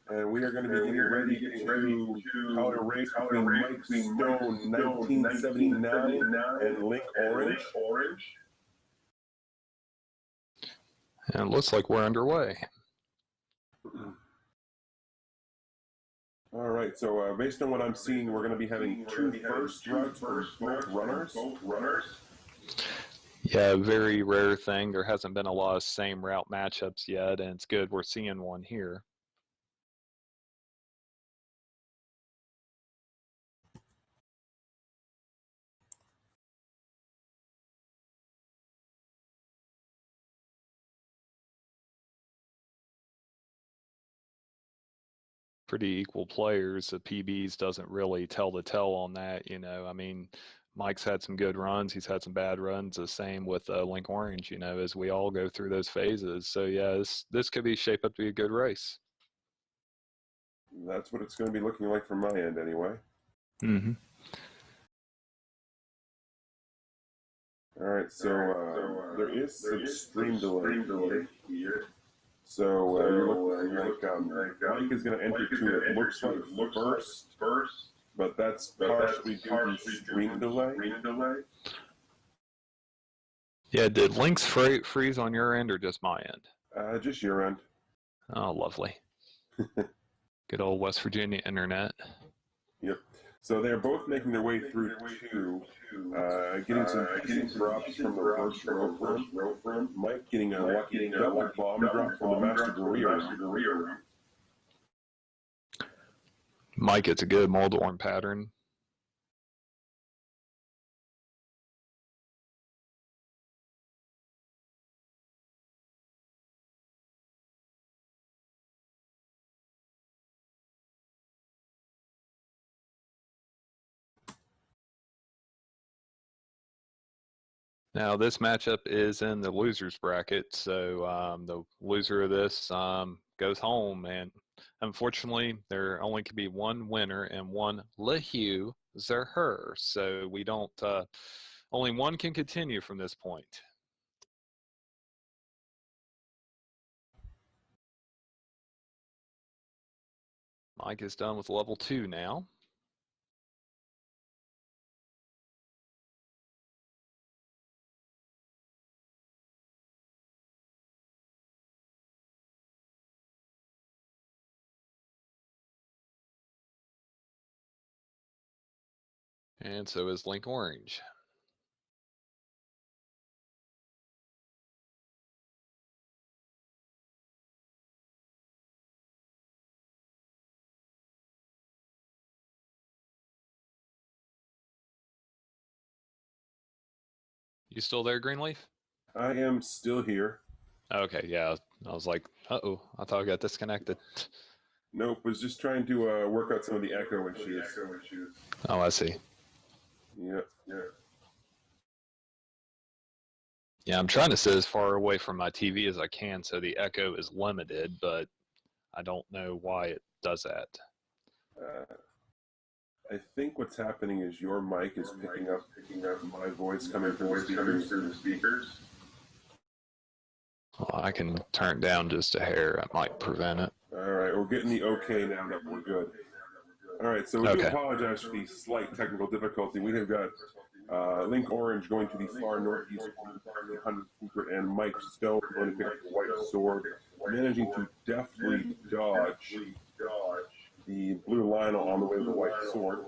And we are going to be getting ready to call a race between MikeStone1979 and Linkorange. And it looks like we're underway. All right, so based on what I'm seeing, we're going to be having two first routes for both runners. Yeah, very rare thing. There hasn't been a lot of same route matchups yet, and it's good we're seeing one here. Pretty equal players. The PBs doesn't really tell the tale on that, you know. I mean, Mike's had some good runs. He's had some bad runs. The same with Linkorange, you know, as we all go through those phases. So, yeah, this could be shaped up to be a good race. That's what it's going to be looking like from my end anyway. Mm-hmm. All right, so there is some stream delay here. So you're looking like Mike is going to enter to it looks like first, but that's partially due to stream delay. Yeah, did links freeze on your end or just my end? Just your end. Oh, lovely. Good old West Virginia internet. Yep. So they're both making their way through to getting some decent drops from the first row from Mike getting a lucky double bomb drop from the master career. Mike gets a good mold-orn pattern. Now, this matchup is in the loser's bracket, so the loser of this goes home, and unfortunately, there only can be one winner and one Lehu Zerher, so we don't, only one can continue from this point. Mike is done with level 2 now. And so is Linkorange. You still there, Greenleaf? I am still here. Okay, yeah. I was like, uh-oh, I thought I got disconnected. Nope, was just trying to work out some of the echo issues. Oh, I see. Yep. Yeah, I'm trying to sit as far away from my TV as I can so the echo is limited, but I don't know why it does that. I think what's happening is your mic is picking up my voice coming through the speakers. Well, I can turn it down just a hair. I might prevent it. All right, we're getting the okay now that we're good. All right, so we do apologize for the slight technical difficulty. We have got Linkorange going to the far northeast corner, 100 secret, and Mike Stone going to pick up the white sword, managing to deftly dodge the blue Lionel on the way to the white sword.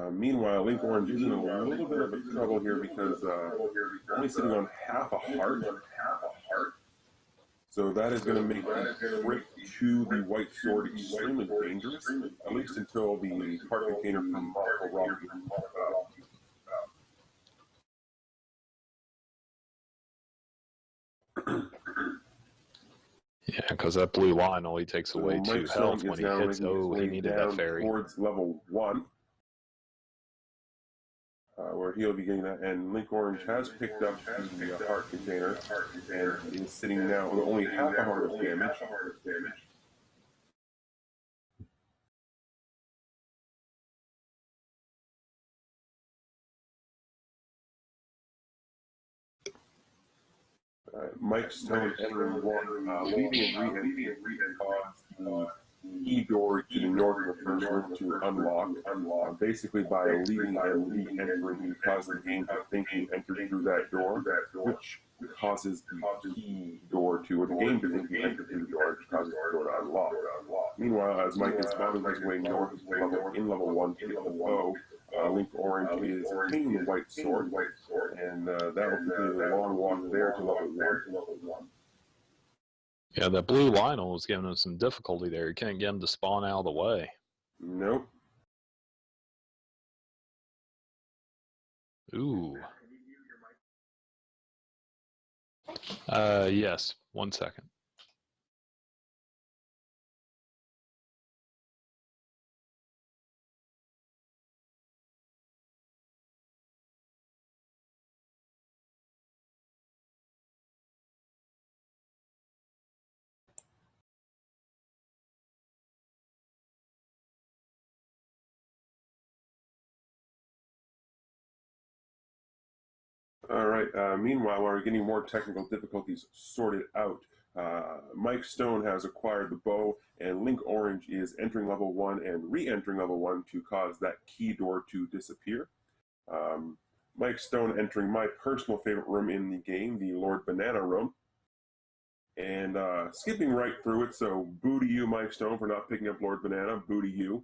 Meanwhile, Linkorange is in a little bit of a trouble here because only sitting on half a heart. So that is going to make the trip to the white sword extremely dangerous, at least until the heart container from Marco Rocky. Yeah, because that blue line only takes away 2 health when he hits. Oh, he needed that fairy. Towards level 1, where he'll be getting that. And Linkorange has picked up the heart container and is sitting now with only half a heart of damage. Mike Stone entering one, leaving and re-entering caused the key door to the north of the first room to unlock. Basically, by leaving and re-entering, you cause the game to think you entered through that door, which causes the key door to, or the game to think you entered through the door, which causes the door to unlock. Meanwhile, as Mike is bombing his way north in level 1 to get the bow, Linkorange is obtaining the white sword, and that will continue the long walk there to level 1. Yeah, that blue Lionel was giving him some difficulty there. You can't get him to spawn out of the way. Nope. Ooh. Yes. 1 second. All right. Meanwhile, while we're getting more technical difficulties sorted out, Mike Stone has acquired the bow, and Linkorange is entering level 1 and re-entering level 1 to cause that key door to disappear. Mike Stone entering my personal favorite room in the game, the Lord Banana room, and skipping right through it. So boo to you, Mike Stone, for not picking up Lord Banana. Boo to you.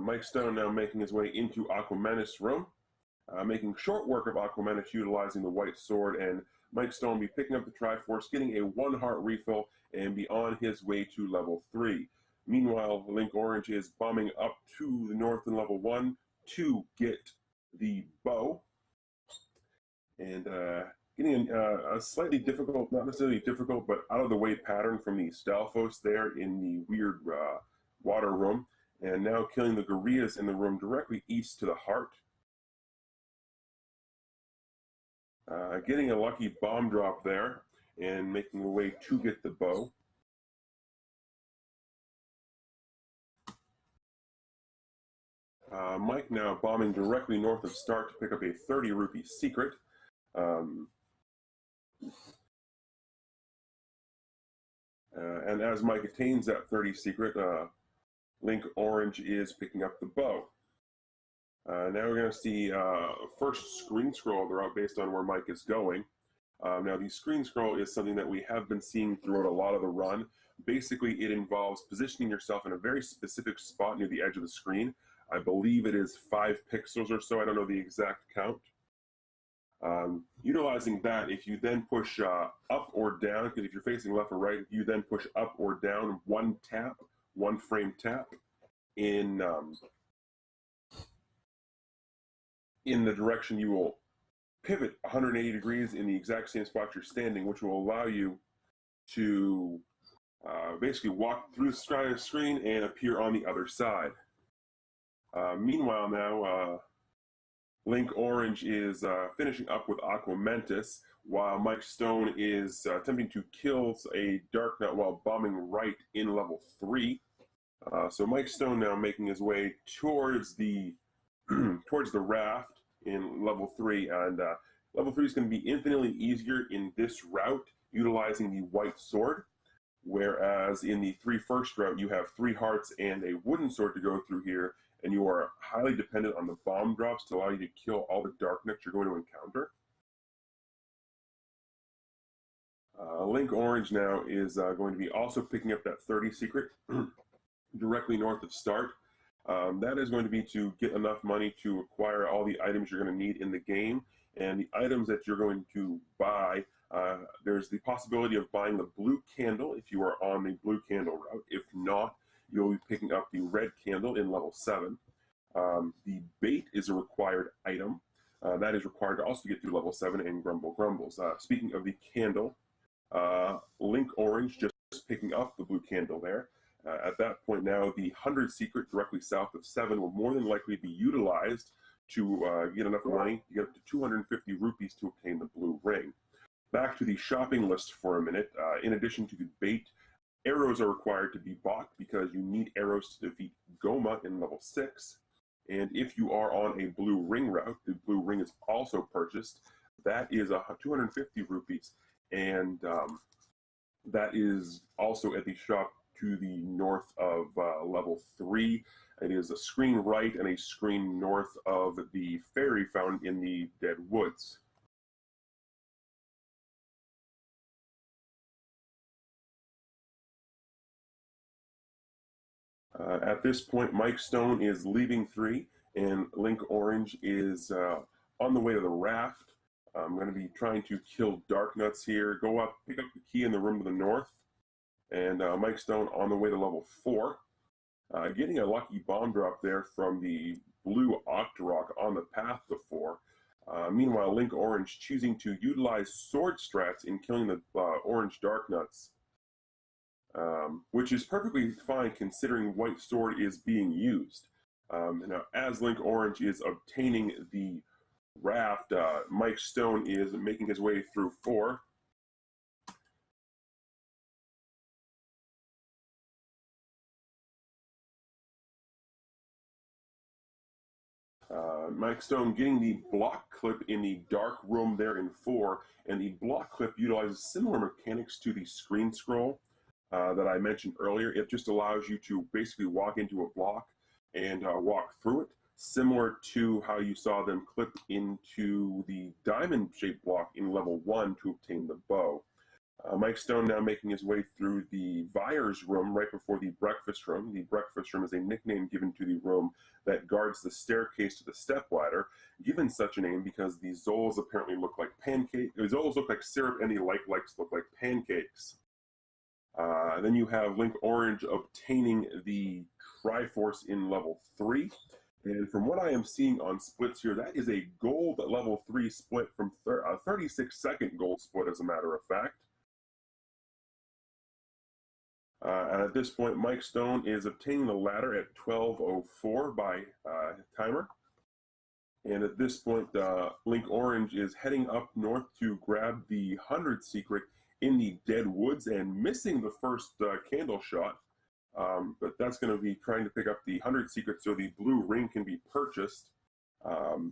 Mike Stone now making his way into Aquamanus' room, making short work of Aquamanus utilizing the white sword, and Mike Stone be picking up the Triforce, getting a 1 heart refill, and be on his way to level 3. Meanwhile, Linkorange is bombing up to the north in level 1 to get the bow, and getting a slightly difficult, not necessarily difficult, but out of the way pattern from the Stalfos there in the weird water room. And now killing the gorillas in the room directly east to the heart. Getting a lucky bomb drop there and making a way to get the bow. Mike now bombing directly north of Start to pick up a 30 rupee secret. And as Mike attains that 30 secret, Linkorange is picking up the bow. Now we're going to see first screen scroll throughout based on where Mike is going. Now the screen scroll is something that we have been seeing throughout a lot of the run. Basically, it involves positioning yourself in a very specific spot near the edge of the screen. I believe it is 5 pixels or so. I don't know the exact count. Utilizing that, if you then push up or down, because if you're facing left or right, you then push up or down 1 tap, 1 frame tap in the direction you will pivot 180 degrees in the exact same spot you're standing, which will allow you to basically walk through the screen and appear on the other side. Meanwhile now, Linkorange is finishing up with Aquamantis, while Mike Stone is attempting to kill a Dark Knight while bombing right in level 3. So Mike Stone now making his way towards the towards the raft in level 3, and level 3 is going to be infinitely easier in this route utilizing the white sword, whereas in the first route you have 3 hearts and a wooden sword to go through here, and you are highly dependent on the bomb drops to allow you to kill all the Dark Knights you're going to encounter. Linkorange now is going to be also picking up that 30 secret directly north of Start. That is going to be to get enough money to acquire all the items you're going to need in the game. And the items that you're going to buy, there's the possibility of buying the blue candle if you are on the blue candle route. If not, you'll be picking up the red candle in level 7. The bait is a required item. That is required to also get through level 7 and Grumble Grumbles. Speaking of the candle, Linkorange just picking up the blue candle there. At that point now, the 100 secret directly south of 7 will more than likely be utilized to get enough money to get up to 250 rupees to obtain the blue ring. Back to the shopping list for a minute. In addition to the bait, arrows are required to be bought because you need arrows to defeat Goma in level 6. And if you are on a blue ring route, the blue ring is also purchased. That is 250 rupees. And that is also at the shop to the north of level 3. It is a screen right and a screen north of the ferry found in the Dead Woods. At this point, Mike Stone is leaving 3, and Linkorange is on the way to the raft. I'm going to be trying to kill Dark Nuts here, go up, pick up the key in the room to the north, and Mike Stone on the way to level 4. Getting a lucky bomb drop there from the blue Octorok on the path to 4. Meanwhile, Linkorange choosing to utilize sword strats in killing the orange Dark Nuts. Which is perfectly fine considering White Sword is being used. Now, as Linkorange is obtaining the raft, Mike Stone is making his way through 4. Mike Stone getting the block clip in the dark room there in 4, and the block clip utilizes similar mechanics to the screen scroll that I mentioned earlier. It just allows you to basically walk into a block and walk through it, similar to how you saw them clip into the diamond-shaped block in level 1 to obtain the bow. Mike Stone now making his way through the Vyers room right before the breakfast room. The breakfast room is a nickname given to the room that guards the staircase to the stepladder, given such a name because the Zols apparently look like pancakes. The Zols look like syrup, and the likes look like pancakes. Then you have Linkorange obtaining the Triforce in level 3. And from what I am seeing on splits here, that is a gold level 3 split from a 36-second gold split, as a matter of fact. And at this point, Mike Stone is obtaining the ladder at 12:04 by timer. And at this point, Linkorange is heading up north to grab the 100 secret in the Dead Woods and missing the first candle shot. But that's going to be trying to pick up the 100 secret so the blue ring can be purchased.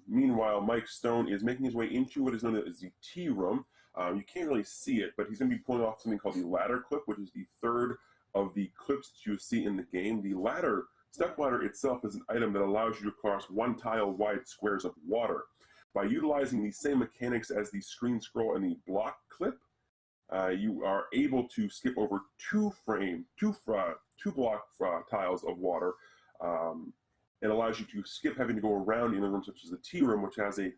Meanwhile, Mike Stone is making his way into what is known as the tea room. You can't really see it, but he's going to be pulling off something called the ladder clip, which is the third of the clips that you see in the game. The stepladder itself is an item that allows you to cross 1 tile wide squares of water. By utilizing the same mechanics as the screen scroll and the block clip, you are able to skip over two block tiles of water. It allows you to skip having to go around in a room such as the tea room, which has a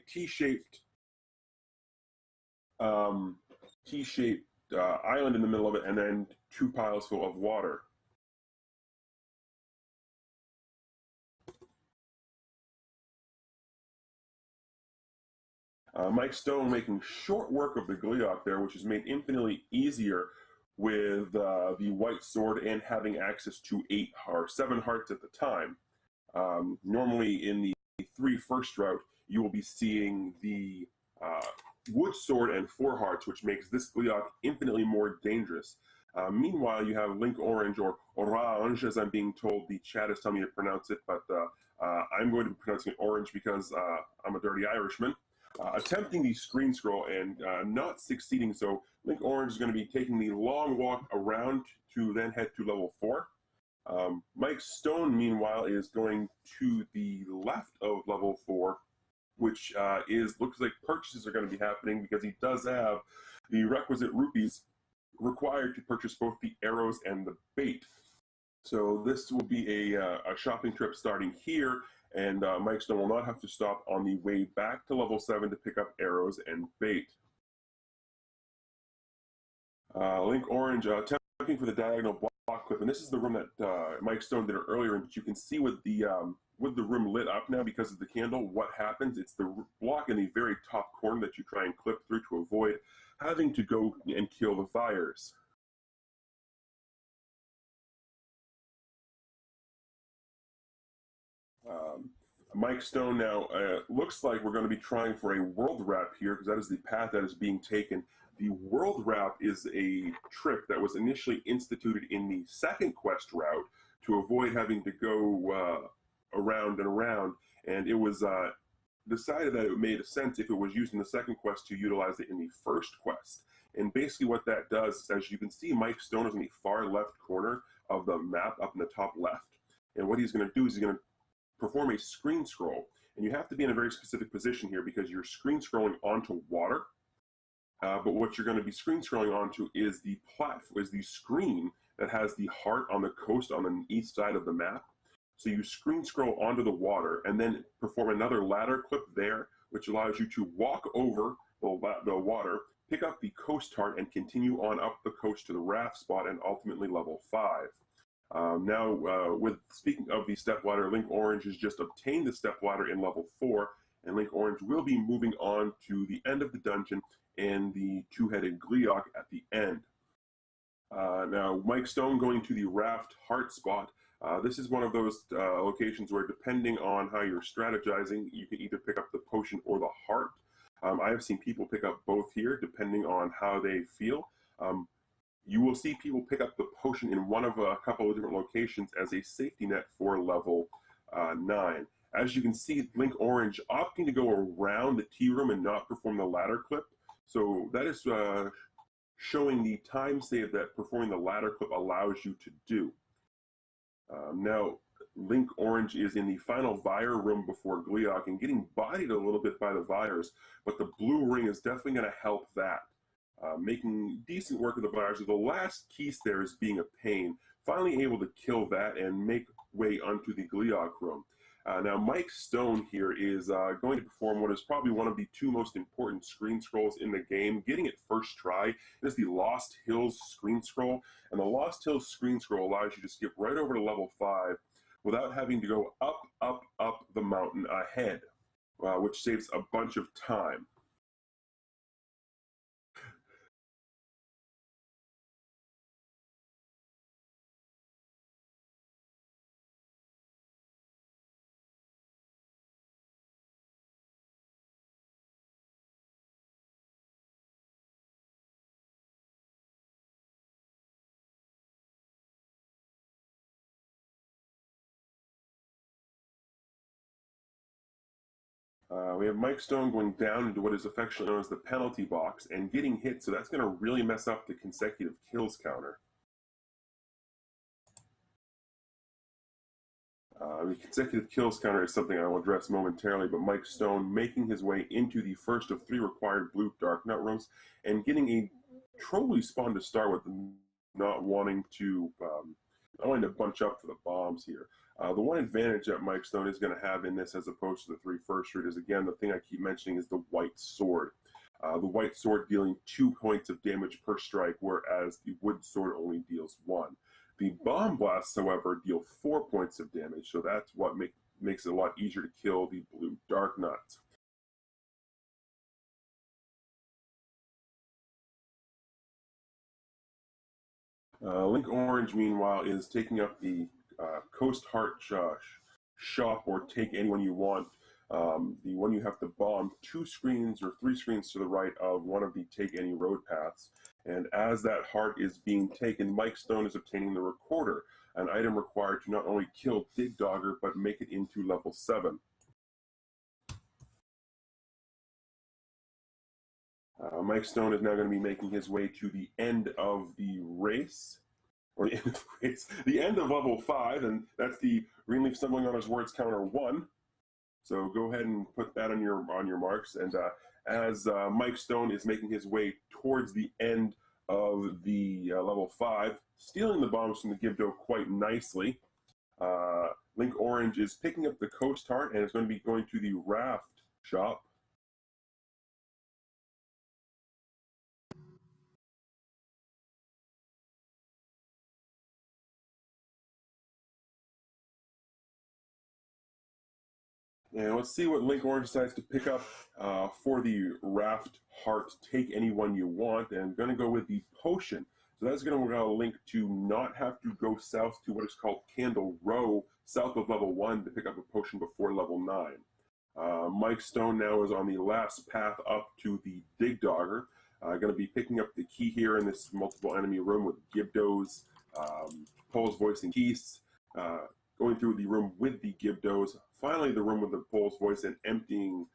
T-shaped island in the middle of it, and then 2 piles full of water. Mike Stone making short work of the Gliok there, which is made infinitely easier with the White Sword and having access to 8 or 7 hearts at the time. Normally in the 3 first route, you will be seeing the Wood Sword and 4 hearts, which makes this Gliok infinitely more dangerous. Meanwhile, you have Linkorange, or Orange, as I'm being told. The chat is telling me to pronounce it, but I'm going to be pronouncing it Orange because I'm a dirty Irishman. Attempting the screen scroll and not succeeding, so Linkorange is going to be taking the long walk around to then head to level 4. Mike Stone, meanwhile, is going to the left of level 4, which looks like purchases are going to be happening because he does have the requisite rupees required to purchase both the arrows and the bait. So this will be a shopping trip starting here, and Mike Stone will not have to stop on the way back to level 7 to pick up arrows and bait. Linkorange attempting for the diagonal block clip, and this is the room that Mike Stone did earlier, but you can see with the room lit up now because of the candle, what happens. It's the block in the very top corner that you try and clip through to avoid having to go and kill the fires. Mike Stone now looks like we're going to be trying for a world wrap here because that is the path that is being taken. The world wrap is a trick that was initially instituted in the second quest route to avoid having to go around and around, and it was decided that it made sense if it was used in the second quest to utilize it in the first quest. And basically what that does is, as you can see, Mike Stone is in the far left corner of the map up in the top left. And what he's going to do is he's going to perform a screen scroll. And you have to be in a very specific position here because you're screen scrolling onto water. But what you're going to be screen scrolling onto is the screen that has the heart on the coast on the east side of the map. So you screen scroll onto the water and then perform another ladder clip there, which allows you to walk over the water, pick up the coast heart, and continue on up the coast to the raft spot and ultimately level 5. With speaking of the step ladder, Linkorange has just obtained the step ladder in level 4, and Linkorange will be moving on to the end of the dungeon and the two-headed Gleeok at the end. Now, Mike Stone going to the raft heart spot. This is one of those locations where, depending on how you're strategizing, you can either pick up the potion or the heart. I have seen people pick up both here, depending on how they feel. You will see people pick up the potion in one of a couple of different locations as a safety net for level 9. As you can see, Linkorange opting to go around the tea room and not perform the ladder clip. So that is showing the time save that performing the ladder clip allows you to do. Now, Linkorange is in the final Vire room before Gleeok and getting bodied a little bit by the Vires, but the blue ring is definitely going to help that. Making decent work of the Vires. The last Keese there is being a pain, finally able to kill that and make way onto the Gleeok room. Now, Mike Stone here is going to perform what is probably one of the two most important screen scrolls in the game, getting it first try. It is the Lost Hills screen scroll, and the Lost Hills screen scroll allows you to skip right over to level 5 without having to go up the mountain ahead, which saves a bunch of time. We have Mike Stone going down into what is affectionately known as the penalty box and getting hit, so that's going to really mess up the consecutive kills counter. The consecutive kills counter is something I will address momentarily, but Mike Stone making his way into the first of 3 required blue Dark Nut rooms and getting a trolley spawn to start with, not wanting to bunch up for the bombs here. The one advantage that Mike Stone is going to have in this, as opposed to the 3 first route, is, again, the thing I keep mentioning is the white sword. The white sword dealing 2 points of damage per strike, whereas the wood sword only deals 1. The bomb blasts, however, deal 4 points of damage, so that's what makes it a lot easier to kill the blue Dark Nuts. Linkorange, meanwhile, is taking up the Coast Heart shop, or take anyone you want. The one you have to bomb 2 screens or 3 screens to the right of one of the take any road paths. And as that heart is being taken, Mike Stone is obtaining the Recorder, an item required to not only kill Dig Dogger, but make it into level 7. Mike Stone is now going to be making his way to the end of the race. Or the end of level 5, and that's the Greenleaf Stumbling on His Words counter 1. So go ahead and put that on your marks. And as Mike Stone is making his way towards the end of the level 5, stealing the bombs from the Gibdo quite nicely, Linkorange is picking up the Coast Heart and is going to be going to the Raft shop. And let's see what Linkorange decides to pick up for the Raft Heart. Take anyone you want, and I'm going to go with the Potion. So that's going to link to not have to go south to what is called Candle Row, south of level 1, to pick up a potion before level 9. Mike Stone now is on the last path up to the Dig Dogger. Going to be picking up the key here in this multiple enemy room with Gibdos, Pole's Voice and Keese, going through the room with the Gibdos, finally the room with the Pole's voice, and ending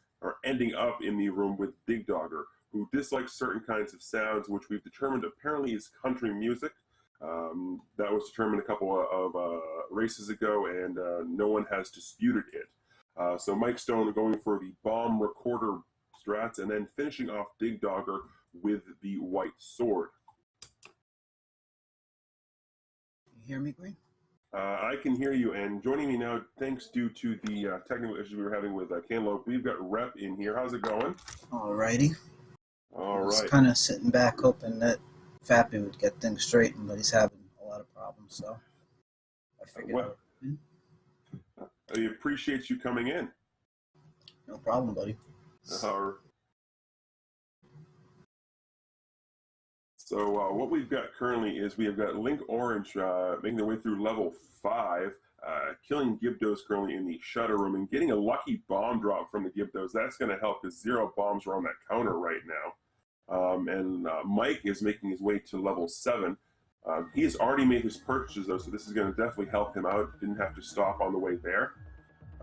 up in the room with Dig Dogger, who dislikes certain kinds of sounds, which we've determined apparently is country music. That was determined a couple of races ago, and no one has disputed it. So Mike Stone going for the bomb recorder strats, and then finishing off Dig Dogger with the white sword. You hear me, Green? I can hear you, and joining me now, thanks due to the technical issues we were having with Cantaloupe, we've got Rep in here. How's it going? Alrighty. All right. I was kind of sitting back hoping that Fappy would get things straightened, but he's having a lot of problems, so I figured I appreciate you coming in. No problem, buddy. So what we've got currently is we have got Linkorange making their way through level 5, killing Gibdos currently in the Shutter Room, and getting a lucky bomb drop from the Gibdos. That's going to help because 0 bombs are on that counter right now. And Mike is making his way to level 7. He has already made his purchases, though, so this is going to definitely help him out. Didn't have to stop on the way there.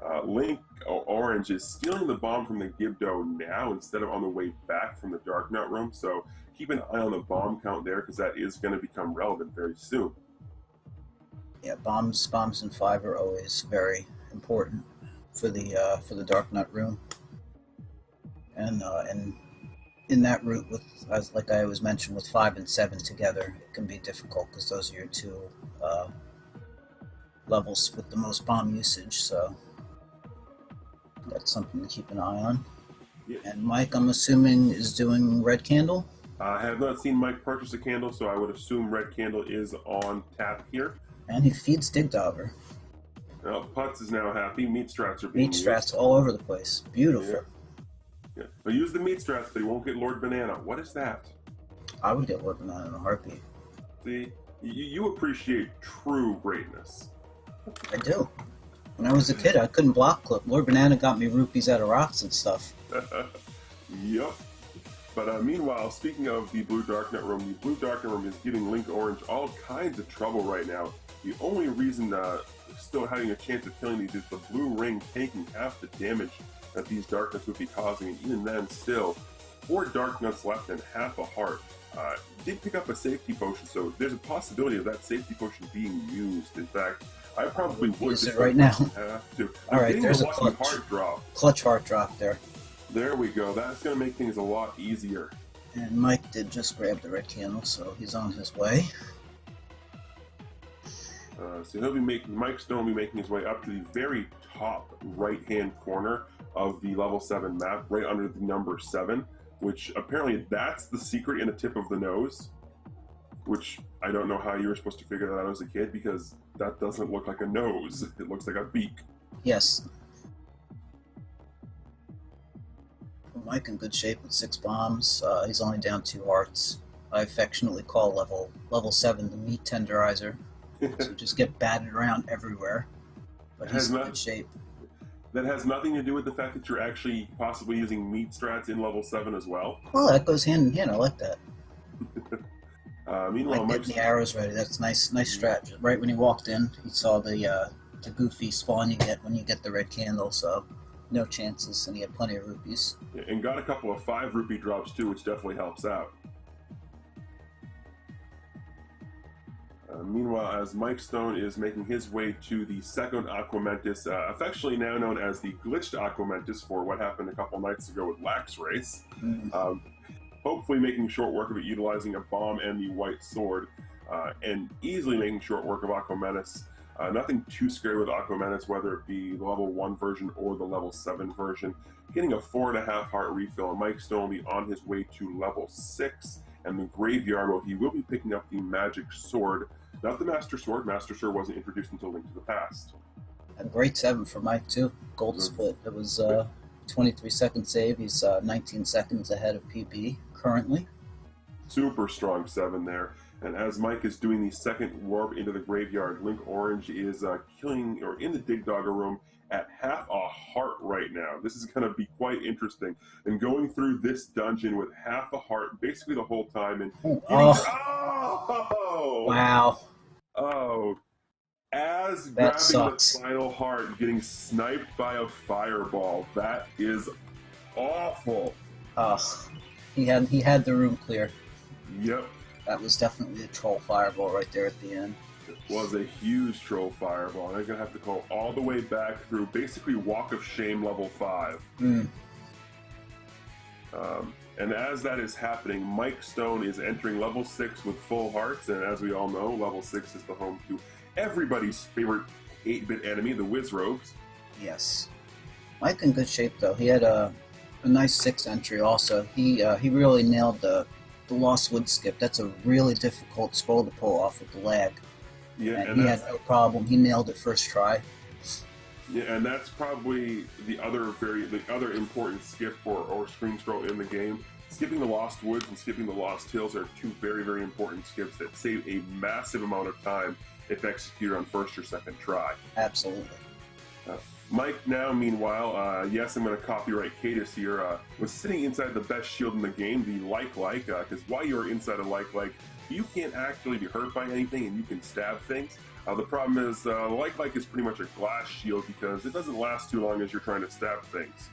Linkorange is stealing the bomb from the Gibdo now instead of on the way back from the Dark Nut Room, so keep an eye on the bomb count there because that is going to become relevant very soon. Yeah, bombs in 5 are always very important for the Dark Nut Room, and in that route, like I always mentioned, with 5 and 7 together, it can be difficult because those are your 2 levels with the most bomb usage. So that's something to keep an eye on. Yeah. And Mike, I'm assuming, is doing Red Candle? I have not seen Mike purchase a candle, so I would assume Red Candle is on tap here. And he feeds Dig Dogger. Well, Putz is now happy. Meat strats are being used. Meat strats all over the place. Beautiful. Yeah. But use the meat strats, but he won't get Lord Banana. What is that? I would get Lord Banana in a heartbeat. See, you appreciate true greatness. I do. When I was a kid, I couldn't block clip. Lord Banana got me rupees out of rocks and stuff. Yep. But meanwhile, speaking of the Blue Dark Nut Room, the Blue Dark Nut Room is giving Linkorange all kinds of trouble right now. The only reason still having a chance of killing these is the blue ring taking half the damage that these Dark Nuts would be causing, and even then, still, 4 Dark Nuts left and half a heart. Did pick up a safety potion, so there's a possibility of that safety potion being used. In fact, I probably would use it right now. Have to. All right, there's a clutch heart drop there. There we go. That's going to make things a lot easier. And Mike did just grab the red candle, so he's on his way. So Mike Stone will be making his way up to the very top right-hand corner of the level 7 map, right under the number 7, which apparently that's the secret in the tip of the nose, which I don't know how you were supposed to figure that out as a kid, because that doesn't look like a nose. It looks like a beak. Yes. Mike in good shape with 6 bombs. He's only down 2 hearts. I affectionately call level 7 the meat tenderizer. So just get batted around everywhere. But he's in good shape. That has nothing to do with the fact that you're actually possibly using meat strats in level 7 as well. Well, that goes hand in hand. I like that. Meanwhile, Mike getting the arrows ready. That's nice strat. Right when he walked in, he saw the goofy spawn you get when you get the red candle. So no chances, and he had plenty of rupees. Yeah, and got a couple of 5 rupee drops too, which definitely helps out. Meanwhile, as Mike Stone is making his way to the second Aquamentus, affectionately now known as the glitched Aquamentus for what happened a couple nights ago with Lax Race, hopefully making short work of it, utilizing a bomb and the white sword, and easily making short work of Aquamentus. Nothing too scary with Aquamentus, whether it be the level 1 version or the level 7 version. Getting a 4.5 heart refill, and Mike Stone will be on his way to level 6, and the Graveyard, well, he will be picking up the Magic Sword. Not the Master Sword. Master Sword wasn't introduced until Link to the Past. A great 7 for Mike, too. Gold split. It was 23-second save. He's 19 seconds ahead of PB currently. Super strong 7 there. And as Mike is doing the second warp into the Graveyard, Linkorange is killing, or in the Dig Dogger room, at half a heart right now. This is going to be quite interesting. And going through this dungeon with half a heart basically the whole time. And Wow. Oh! as That grabbing sucks. the final heart, getting sniped by a fireball. That is awful. Ugh. He had the room clear. Yep. That was definitely a troll fireball right there at the end. It was a huge troll fireball, and I'm going to have to go all the way back through basically Walk of Shame level 5. And as that is happening, Mike Stone is entering level 6 with full hearts, and as we all know, level 6 is the home to everybody's favorite 8-bit enemy, the Wizrogues. Yes. Mike in good shape, though. He had a nice 6 entry also. He really nailed the Lost Wood skip. That's a really difficult scroll to pull off with the lag. Yeah, and he had no problem. He nailed it first try. Yeah, and that's probably the other important skip or screen scroll in the game. Skipping the Lost Woods and skipping the Lost Hills are two very, very important skips that save a massive amount of time if executed on first or second try. Absolutely. Mike now, meanwhile, yes, I'm going to copyright Cadus here, was sitting inside the best shield in the game, the like, because while you're inside a like, you can't actually be hurt by anything and you can stab things. The problem is, like is pretty much a glass shield because it doesn't last too long as you're trying to stab things.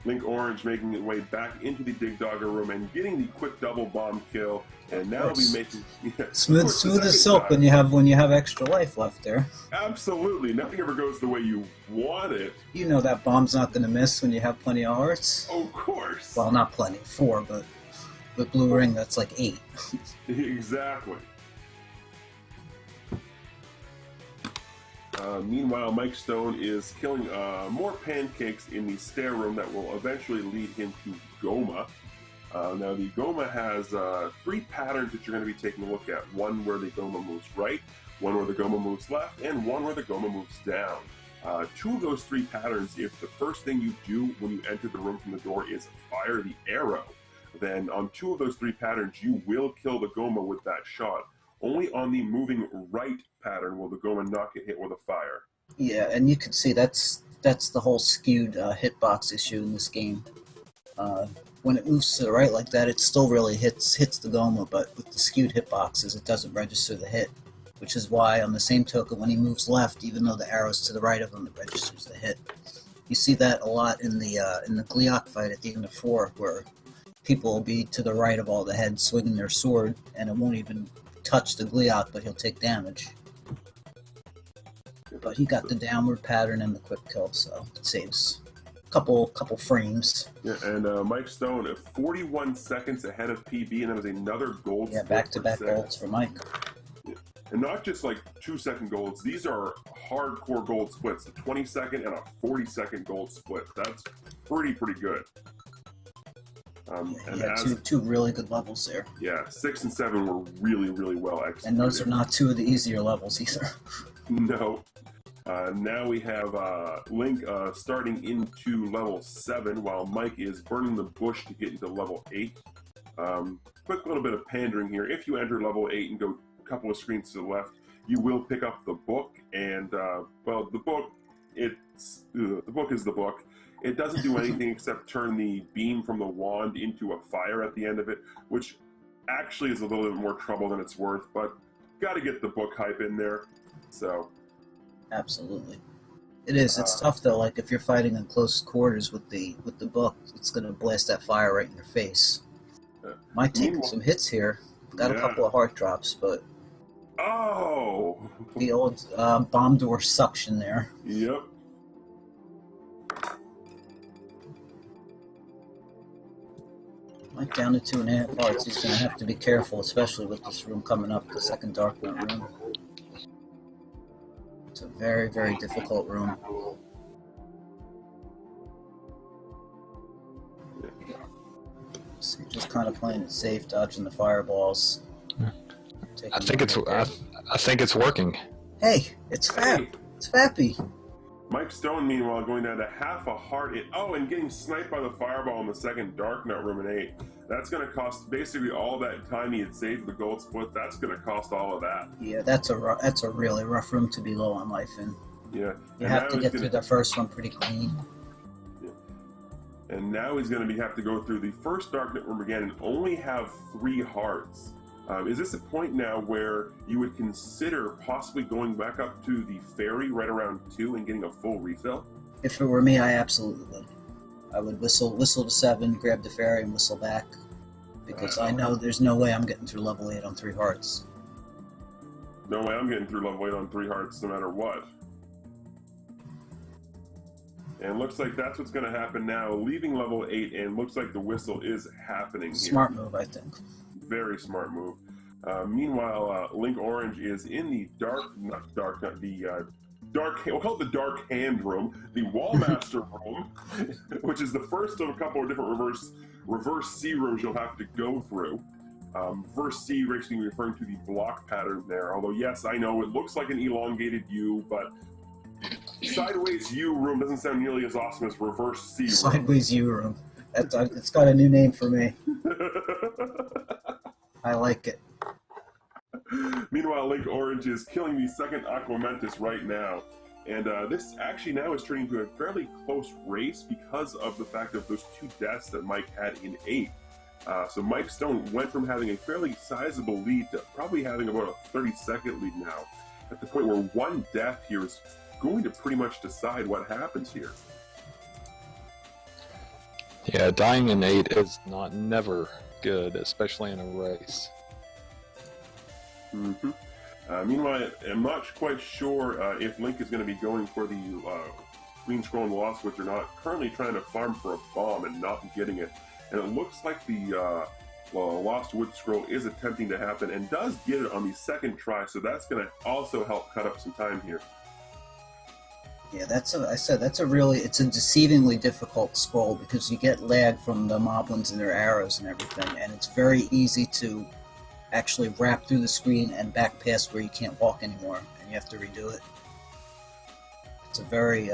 Linkorange making its way back into the Dig Dogger room and getting the quick double bomb kill, and now be making smooth as silk when you have extra life left there. Absolutely, nothing ever goes the way you want it. You know that bomb's not going to miss when you have plenty of hearts. Of course. Well, not plenty, 4, but with blue ring that's like 8. Exactly. Meanwhile, Mike Stone is killing more pancakes in the stair room that will eventually lead him to Goma. Now, the Goma has 3 patterns that you're going to be taking a look at. One where the Goma moves right, one where the Goma moves left, and one where the Goma moves down. 2 of those 3 patterns, if the first thing you do when you enter the room from the door is fire the arrow, then on 2 of those 3 patterns, you will kill the Goma with that shot. Only on the moving right pattern will the Goma not get hit with a fire. Yeah, and you can see that's the whole skewed hitbox issue in this game. When it moves to the right like that, it still really hits the Goma, but with the skewed hitboxes, it doesn't register the hit. Which is why, on the same token, when he moves left, even though the arrow's to the right of him, it registers the hit. You see that a lot in the Gliok fight at the end of 4, where people will be to the right of all the heads swinging their sword, and it won't even touch the Gliok, but he'll take damage. But he got the downward pattern and the quick kill, so it saves a couple frames. Yeah, and Mike Stone at 41 seconds ahead of PB, and that was another gold. Yeah, back-to-back golds for Mike. Yeah. And not just like 2-second golds; these are hardcore gold splits. A 20-second and a 40-second gold split. That's pretty good. Two really good levels there. Yeah, 6 and 7 were really well executed. And those are not 2 of the easier levels either. No. Now we have Link starting into level 7 while Mike is burning the bush to get into level 8. Quick little bit of pandering here. If you enter level 8 and go a couple of screens to the left, you will pick up the book. And, well, the book is the book. It doesn't do anything except turn the beam from the wand into a fire at the end of it, which actually is a little bit more trouble than it's worth, but got to get the book hype in there. So, absolutely, it is. It's tough though. Like if you're fighting in close quarters with the book, it's gonna blast that fire right in your face. Might take some hits here. Got a couple of heart drops, but the old bomb door suction there. Yep. Mike down to 2.5 hearts. He's going to have to be careful, especially with this room coming up, the second Darknet room. It's a very difficult room. So just kind of playing it safe, dodging the fireballs. I think it's working. Hey, it's Fap. It's Fappy. Mike Stone, meanwhile, going down to half a heart. And getting sniped by the fireball in the second Darknet room in 8. That's going to cost basically all that time he had saved the gold split. That's going to cost all of that. Yeah, that's a really rough room to be low on life in. Yeah. You have to get through the first one pretty clean. Yeah. And now he's going to have to go through the first Darknet room again and only have 3 hearts. Is this a point now where you would consider possibly going back up to the ferry right around 2 and getting a full refill? If it were me, I absolutely would. I would whistle to 7, grab the ferry, and whistle back. Because I know there's no way I'm getting through level 8 on 3 hearts. No way I'm getting through level 8 on 3 hearts no matter what. And looks like that's what's going to happen now. Leaving level 8, and looks like the whistle is happening here. Smart move, I think. Very smart move. Meanwhile, Linkorange is in the we'll call it the Dark Hand Room, the Wallmaster Room, which is the first of a couple of different reverse C rooms you'll have to go through. Reverse C basically referring to the block pattern there, although yes, I know it looks like an elongated U, but sideways U room doesn't sound nearly as awesome as reverse C room. Sideways U room. It's got a new name for me. I like it. Meanwhile, Linkorange is killing the second Aquamentus right now. And this actually now is turning into a fairly close race because of the fact of those 2 deaths that Mike had in 8. So Mike Stone went from having a fairly sizable lead to probably having about a 30-second lead now, at the point where 1 death here is going to pretty much decide what happens here. Yeah, dying in 8 is never good, especially in a race. Mm-hmm. Meanwhile, I'm not quite sure if Link is going to be going for the Green Scroll and Lost Woods or not. Currently trying to farm for a bomb and not getting it. And it looks like the Lost Woods Scroll is attempting to happen and does get it on the second try, so that's going to also help cut up some time here. Yeah, it's a deceivingly difficult scroll because you get lag from the moblins and their arrows and everything, and it's very easy to actually wrap through the screen and back past where you can't walk anymore, and you have to redo it. It's a very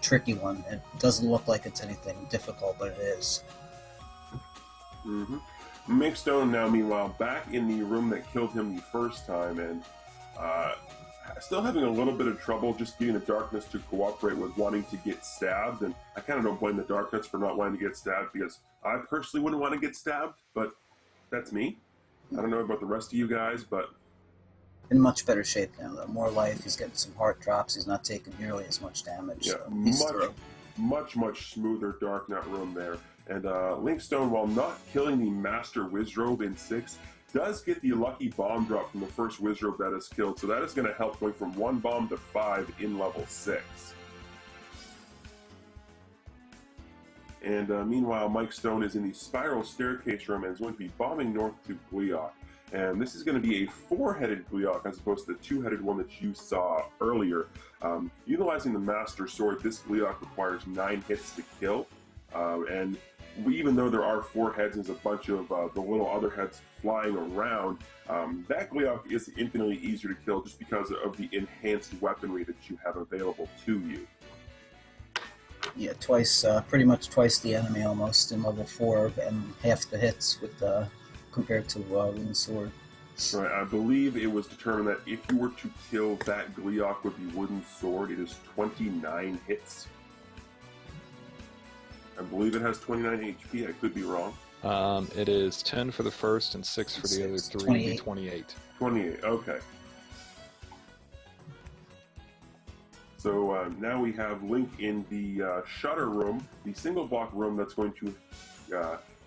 tricky one. It doesn't look like it's anything difficult, but it is. Mm-hmm. MikeStone now, meanwhile, back in the room that killed him the first time, and still having a little bit of trouble just getting the Darkness to cooperate with wanting to get stabbed. And I kind of don't blame the Darkness for not wanting to get stabbed, because I personally wouldn't want to get stabbed, but that's me. I don't know about the rest of you guys, but... In much better shape now, though. More life, he's getting some heart drops, he's not taking nearly as much damage. Yeah, So much smoother Dark Knight room there. And Linkstone, while not killing the Master Wizrobe in 6, does get the lucky bomb drop from the first Wizrobe that is killed, so that is going to help going from 1 bomb to 5 in level 6. And meanwhile, MikeStone is in the Spiral Staircase room and is going to be bombing north to Gleeok. And this is going to be a 4-headed Gleeok as opposed to the 2-headed one that you saw earlier. Utilizing the Master Sword, this Gleeok requires 9 hits to kill. And even though there are 4 heads and there's a bunch of the little other heads flying around, that Gleeok is infinitely easier to kill just because of the enhanced weaponry that you have available to you. Yeah, pretty much twice the enemy almost in level 4, and half the hits with compared to Wooden Sword. Right, I believe it was determined that if you were to kill that Gleeok with the Wooden Sword, it is 29 hits. I believe it has 29 HP. I could be wrong. It is 10 for the first and 6 for the other 3. 28. 28. Okay. So now we have Link in the Shutter Room, the single block room that's going to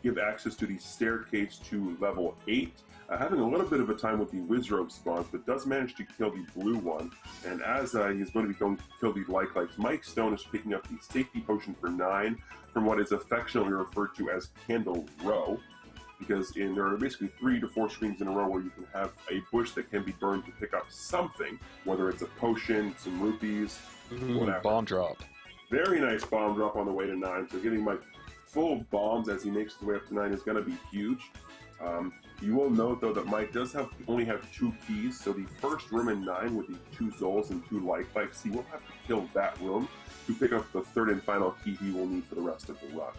give access to the staircase to level 8. Having a little bit of a time with the Wizrobe spawns, but does manage to kill the blue one. And as he's going to be going to kill the Likes, MikeStone is picking up the safety potion for 9 from what is affectionately referred to as Candle Row, because there are basically 3 to 4 screens in a row where you can have a bush that can be burned to pick up something, whether it's a potion, some rupees, whatever. Bomb drop. Very nice bomb drop on the way to 9, so getting Mike full bombs as he makes his way up to 9 is going to be huge. You will note, though, that Mike does only have 2 keys, so the first room in 9 with the 2 Zols and 2 Likes, he will have to kill that room to pick up the 3rd and final key he will need for the rest of the run.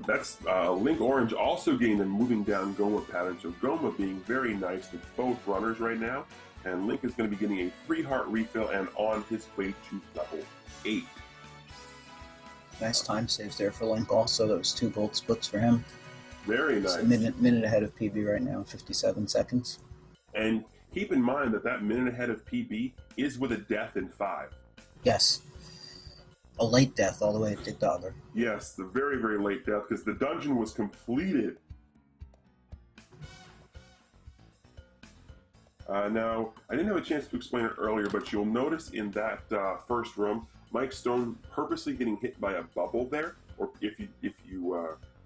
That's Linkorange also getting the moving down Goma pattern, so Goma being very nice to both runners right now, and Link is going to be getting a 3-heart refill and on his way to level 8. Nice time saves there for Link also. That was 2 gold splits for him. Very nice. It's a minute ahead of PB right now, 57 seconds. And keep in mind that that minute ahead of PB is with a death in 5. Yes. A late death all the way to Dick Dogger. Yes, the very, very late death, because the dungeon was completed. Now, I didn't have a chance to explain it earlier, but you'll notice in that first room, Mike Stone purposely getting hit by a bubble there, or if you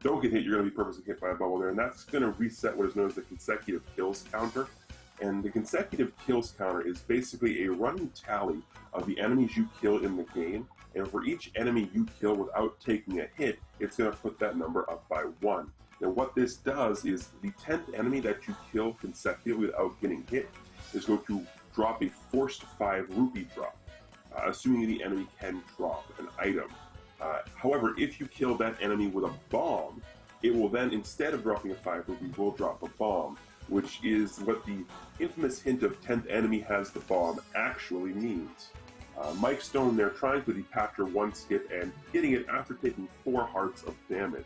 don't get hit, you're going to be purposely hit by a bubble there, and that's going to reset what is known as the consecutive kills counter. And the consecutive kills counter is basically a running tally of the enemies you kill in the game, and for each enemy you kill without taking a hit, it's going to put that number up by 1. Now what this does is the 10th enemy that you kill consecutively without getting hit is going to drop a forced 5 rupee drop, assuming the enemy can drop an item. However, if you kill that enemy with a bomb, it will then, instead of dropping a 5 rupee, will drop a bomb, which is what the infamous hint of 10th enemy has the bomb actually means. Mike Stone there trying to Patcher 1 skip and getting it after taking 4 hearts of damage.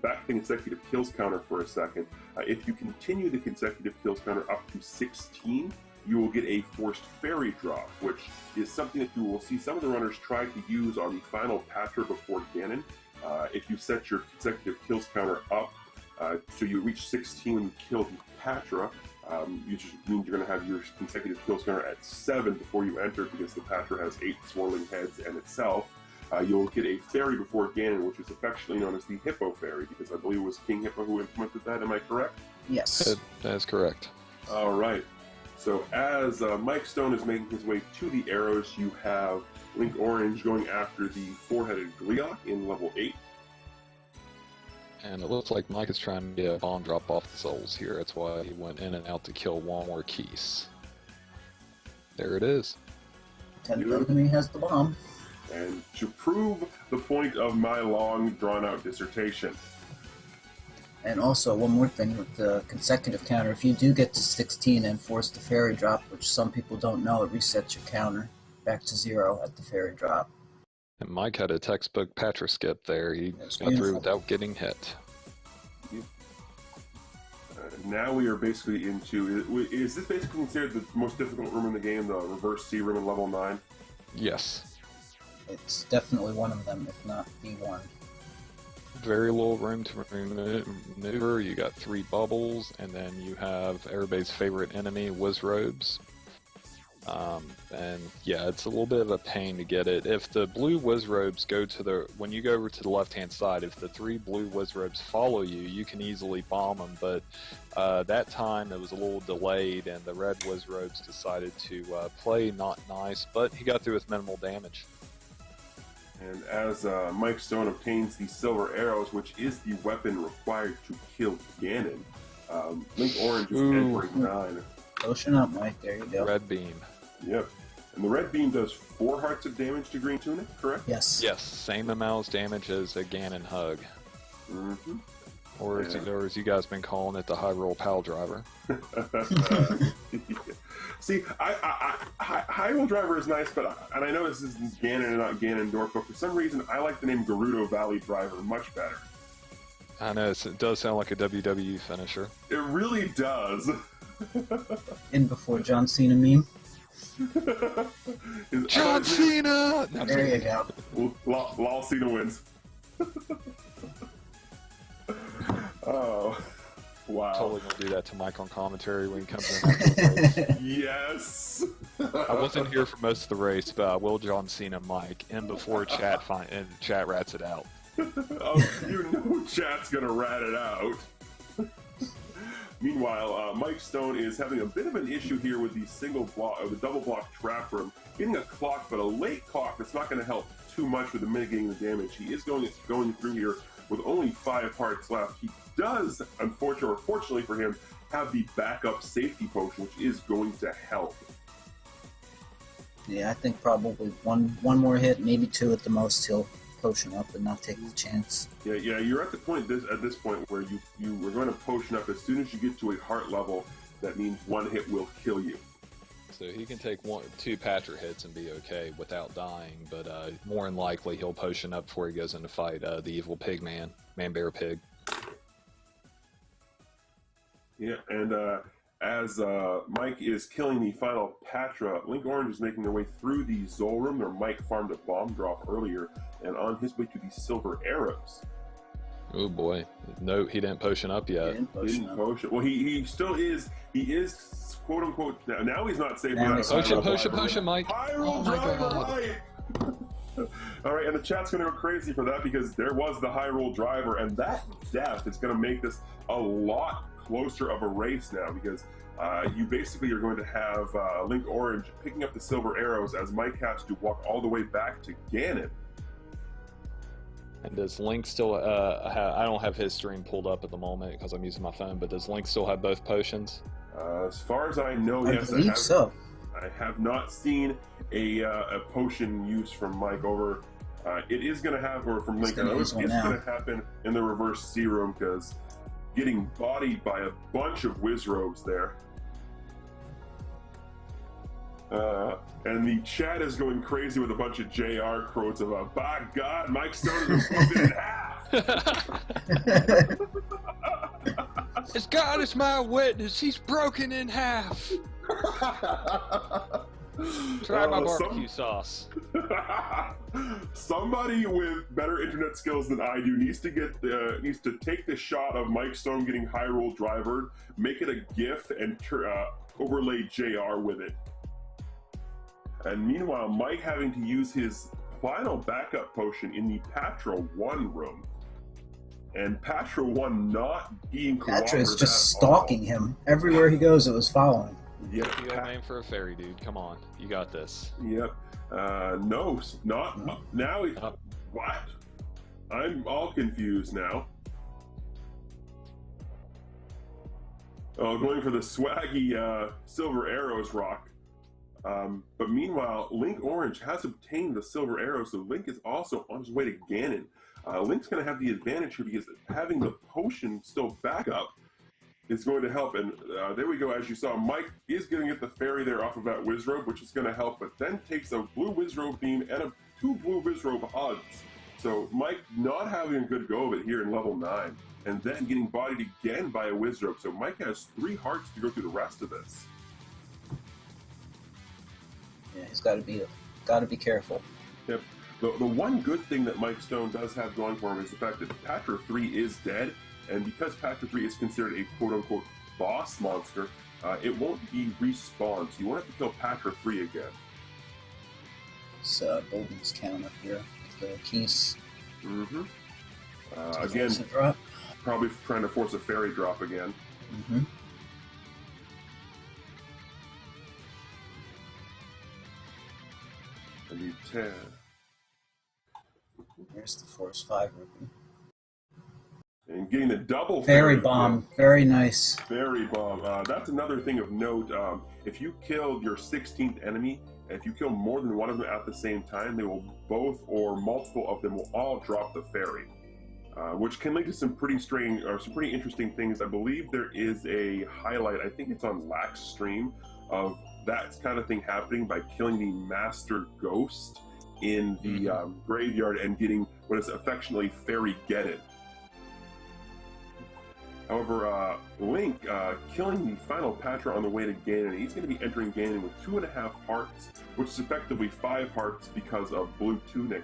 Back to the consecutive kills counter for a second. If you continue the consecutive kills counter up to 16, you will get a forced fairy drop, which is something that you will see some of the runners try to use on the final Patcher before Ganon. If you set your consecutive kills counter up, so you reach 16 when you kill the Patra, you just means you're going to have your consecutive kills counter at 7 before you enter, because the Patra has 8 swirling heads and itself. You'll get a fairy before Ganon, which is affectionately known as the Hippo Fairy, because I believe it was King Hippo who implemented that. Am I correct? Yes. That is correct. All right. So as Mike Stone is making his way to the arrows, you have Linkorange going after the 4-headed Gliok in level 8. And it looks like Mike is trying to get a bomb drop off the souls here. That's why he went in and out to kill one more Keese. There it is. 10th enemy has the bomb. And to prove the point of my long, drawn-out dissertation. And also, one more thing with the consecutive counter. If you do get to 16 and force the fairy drop, which some people don't know, it resets your counter back to 0 at the fairy drop. And Mike had a textbook Patra skip there. He got through without getting hit. Now we are basically into... Is this basically considered the most difficult room in the game, the reverse C room in level 9? Yes. It's definitely one of them, if not the one. Very little room to maneuver. You got 3 bubbles, and then you have everybody's favorite enemy, Wizrobes. And yeah, it's a little bit of a pain to get it. If the blue Wizrobes go to the, when you go over to the left-hand side, if the 3 blue Wizrobes follow you, you can easily bomb them. But that time it was a little delayed, and the red Wizrobes decided to play not nice, but he got through with minimal damage. And as Mike Stone obtains the silver arrows, which is the weapon required to kill Ganon, Linkorange is entering 9. Potion up, Mike. There you go. Red beam. Yep. And the red beam does 4 hearts of damage to Green Tunic, correct? Yes. Yes, same amount of damage as a Ganon hug. Mm-hmm. Or as you guys been calling it, the high roll pal driver. See, high roll driver is nice, but and I know this is Ganon and not Ganondorf, but for some reason I like the name Gerudo Valley Driver much better. I know, it does sound like a WWE finisher. It really does. In before John Cena meme. John Cena! No, there you go. Lol Cena wins. Oh, wow. Totally gonna do that to Mike on commentary when he comes in after the race. Yes! I wasn't here for most of the race, but I will John Cena Mike in before chat rats it out. Oh, you know chat's gonna rat it out. Meanwhile, Mike Stone is having a bit of an issue here with the single block, or the double block trap room. Getting a clock, but a late clock that's not going to help too much with the mitigating the damage. He is going through here with only 5 hearts left. He does, unfortunately, or fortunately for him, have the backup safety potion, which is going to help. Yeah, I think probably one more hit, maybe 2 at the most, he'll potion up and not take the chance. Yeah, you're at the point at this point where you were going to potion up as soon as you get to a heart level. That means 1 hit will kill you. So he can take 2 Patra hits and be okay without dying, but more than likely he'll potion up before he goes into fight the evil pig man bear pig. Yeah, and as Mike is killing the final Patra, Linkorange is making their way through the Zol room where Mike farmed a bomb drop earlier, and on his way to the Silver Arrows. Oh boy, no, he didn't potion up yet. He didn't potion. Well, he still is. He is quote unquote. Now he's not safe. Potion, Mike. Hyrule driver, Mike. All right, and the chat's going to go crazy for that because there was the Hyrule driver, and that death is going to make this a lot closer of a race now because you basically are going to have Linkorange picking up the Silver Arrows as Mike has to walk all the way back to Ganon. And does Link still, I don't have his stream pulled up at the moment because I'm using my phone, but does Link still have both potions? As far as I know, yes, I believe so. I have not seen a potion use from Mike over. It is going to happen, or from Link, it's going to happen in the reverse C room because getting bodied by a bunch of Wizrobes there. And the chat is going crazy with a bunch of JR quotes of, by God, MikeStone is broken in half. As God is my witness, he's broken in half. Try my barbecue sauce. Somebody with better internet skills than I do needs to take the shot of MikeStone getting Hyrule drivered, make it a GIF, and overlay JR with it. And meanwhile, Mike having to use his final backup potion in the Patra 1 room. And Patra 1 not being cooperative. Patra is just stalking him. Everywhere he goes, it was following. Yep. You got a name for a fairy, dude. Come on. You got this. Yep. No, not now. What? I'm all confused now. Oh, going for the swaggy Silver Arrows rock. But meanwhile, Linkorange has obtained the Silver Arrow, so Link is also on his way to Ganon. Link's going to have the advantage here because having the potion still back up is going to help. And there we go, as you saw, Mike is going to get the fairy there off of that Wizrobe, which is going to help, but then takes a blue Wizrobe beam and two blue Wizrobe hugs. So Mike not having a good go of it here in level 9, and then getting bodied again by a Wizrobe. So Mike has 3 hearts to go through the rest of this. Yeah, he's got to be careful. Yep. The one good thing that MikeStone does have going for him is the fact that Patra 3 is dead, and because Patra 3 is considered a quote-unquote boss monster, it won't be respawned, so you won't have to kill Patra 3 again. It's Bolden's count up here with the keys. Mm-hmm. Again, probably trying to force a fairy drop again. Mm-hmm. I need 10. Here's the Force 5 rupee. And getting the double fairy bomb. Yeah. Very nice. Fairy bomb. That's another thing of note. If you killed your 16th enemy, if you kill more than one of them at the same time, they will both or multiple of them will all drop the fairy. Which can lead to some pretty strange or some pretty interesting things. I believe there is a highlight, I think it's on Lack's stream, of that kind of thing happening by killing the Master Ghost in the graveyard and getting what is affectionately Fairy Gedded. However, Link killing the final Patra on the way to Ganon. He's going to be entering Ganon with 2.5 hearts, which is effectively 5 hearts because of Blue Tunic,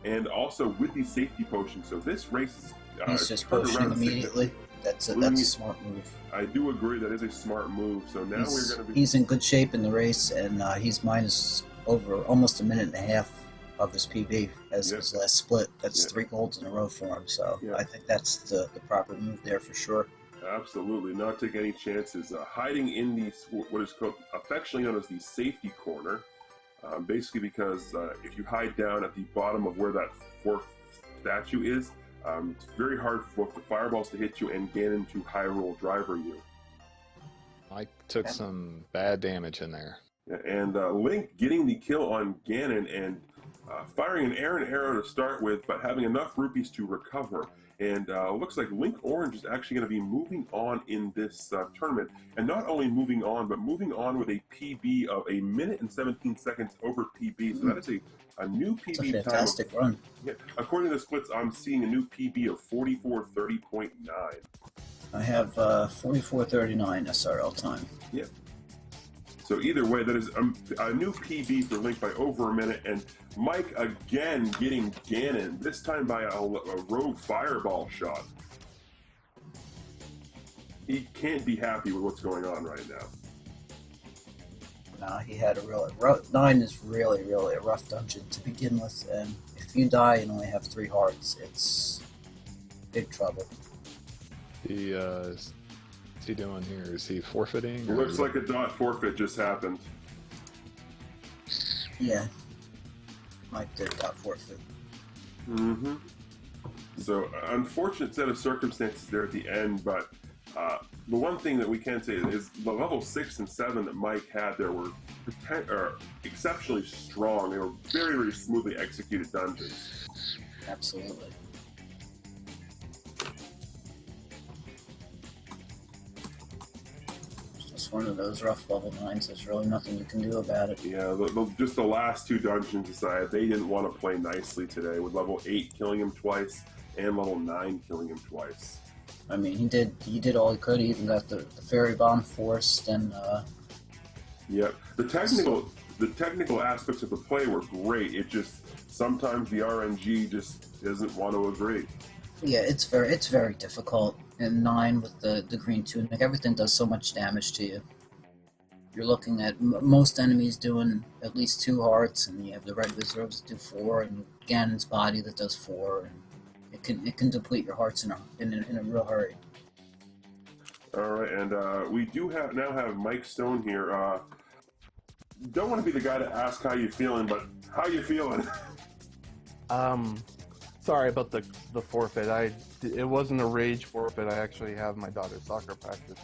and also with the safety potion. So this race is he's just potioning immediately. That's a smart move. I do agree that is a smart move. So now we're going to be. He's in good shape in the race, and he's minus over almost 1.5 minutes of his PB as his last split. That's 3 golds in a row for him. So I think that's the proper move there for sure. Absolutely, not taking any chances. Hiding in the what is called affectionately known as the safety corner. Basically, because if you hide down at the bottom of where that 4th statue is, it's very hard for both the fireballs to hit you and Ganon to Hyrule driver you. Mike took some bad damage in there. And Link getting the kill on Ganon, and firing an air and arrow to start with, but having enough rupees to recover. And looks like Linkorange is actually going to be moving on in this tournament. And not only moving on, but moving on with a PB of 1 minute and 17 seconds over PB. So that is a new PB time. It's a fantastic run. Yeah, according to the splits, I'm seeing a new PB of 44:30.9. I have 44:39 SRL time. Yeah. So either way, that is a new PB for Link by over a minute, and Mike again getting Ganon, this time by a rogue fireball shot. He can't be happy with what's going on right now. Nah, he had a real 9 is really a rough dungeon to begin with, and if you die and only have 3 hearts, it's big trouble. What's he doing here? Is he forfeiting? It looks like a dot forfeit just happened. Yeah, Mike did dot forfeit. Mm-hmm. So unfortunate set of circumstances there at the end, but the one thing that we can say is the level 6 and 7 that Mike had there were exceptionally strong. They were very smoothly executed dungeons. Absolutely. It's one of those rough level 9s. There's really nothing you can do about it. Yeah, just the last 2 dungeons decided they didn't want to play nicely today, with level 8 killing him twice and level 9 killing him twice. I mean, he did all he could. He even got the fairy bomb forced, and yeah, the technical aspects of the play were great. It just sometimes the RNG just doesn't want to agree. Yeah, it's very difficult. And 9 with the green tunic, everything does so much damage to you. You're looking at most enemies doing at least 2 hearts, and you have the red wizards that do 4, and Ganon's body that does 4, and it can deplete your hearts in a real hurry. All right, and we do now have Mike Stone here. Don't want to be the guy to ask how you feeling, but how you feeling? Sorry about the forfeit. It wasn't a rage forfeit. I actually have my daughter's soccer practice.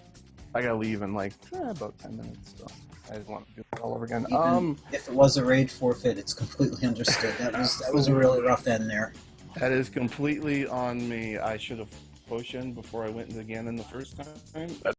I gotta leave in like about 10 minutes, so I just want to do it all over again. Even if it was a rage forfeit, it's completely understood. That was a really rough end there. That is completely on me. I should have potioned before I went into Ganon the first time.